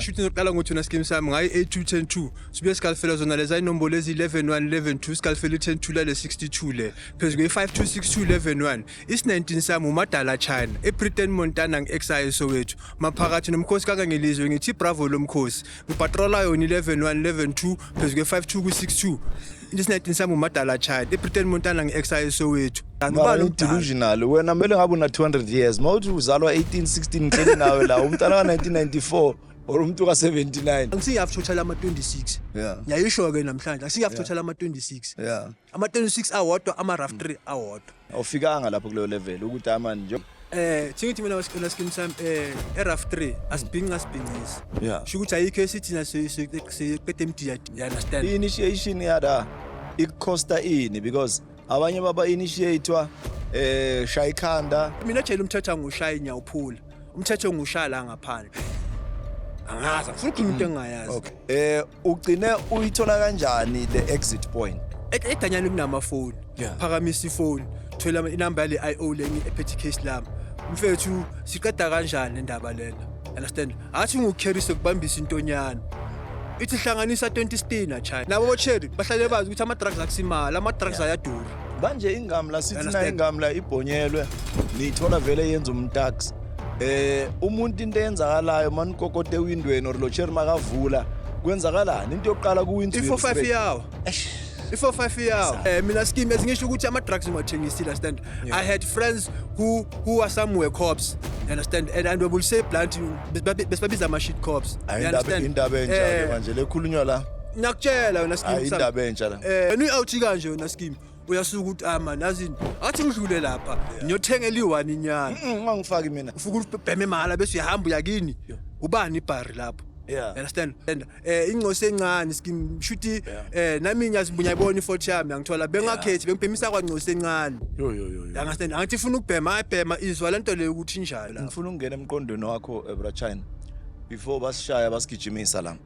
shooting zoqala ngothuna Skeem sami ngayi 8210 sibuye sikalfela zona leza inombolo ezi 11112 sikalfela 102 la le 62 le phezulu kwe 5262111 is 19 sami umadala China ePreton Montana ngeXI Soweto maphakathi nomkhosi kangangelizwe ngithi bravo lomkhosi ngipatrola yona 11112 phezulu kwe 5262 is 19 sami umadala China ePreton Montana ngeXI Soweto ngibalo delusional wena mele ngabe una 200 years mawuthi uzalwa 1816 ngicela nawe la umntana ka 1994 or umuntu ka 79 angisiyafu total ama 26 ngiyayisho ke namhlanje angisiyafu total ama 26 ama 26 awodwa ama rough 3 awodwa awufikanga lapho kuleyo level ukuthi amani nje thingithi mina wasikona Skeem sami rough 3 asibhingisi sho ukuthi ayikho esithi siqede emdiyadi you understand initiation yada ikucosta ini because abanye baba initiatewa shayikhanda mina jela umthetho ngushayi nyawuphula umthetho ngushala la ngaphandle angaza futhi umuntu engayazi ugcine uyithola kanjani the exit point edanyane kunamafoni phakamisa ifoni thola inamba yale IO leni ephethe case lami mfethu siqeda kanjani indaba lena understand athi ngukherisa kubambisa intonyana ithi hlanganisa 20 stina China nabo bocheri bahlale bazi ukuthi ama drugs akusimala ama drugs ayadura manje ingamla sithi na ingamla ibhonyelwe nithola vele yenza umtax umuntu into eyenzakalayo manikokote windweni or lo cheri makavula kwenzakalani into yokuqala ku windscreen i45 yawo i45 yawo mina Skeem ezingisho ukuthi ama drugs ngiwathengisile understand I had friends who were somewhere cops understand and we will say blunt besibabiza ama shit cops understand indaba enjalo manje lekhulunywa la ngiyakutshela wena Skeem indaba entsha la uyi-out kanje wena Skeem uyasuka ukuthi man yazini athi ngidlule lapha ngiyothengela i1 inyanga ungangifaki mina ufuka ubheme mahala bese uyahamba uyakini ubani ibhari lapho understand ingcosi encane Skeem shuthi nami ngiyazibunya ibona ifoto yami ngithola bengakhethi bengibhemisa kwangcosi encane understand angithi ufuna ukubhema izwa lento leyo ukuthi njalo ngifuna ukungena emqondweni wakho bra China before basishaya basigijimisa la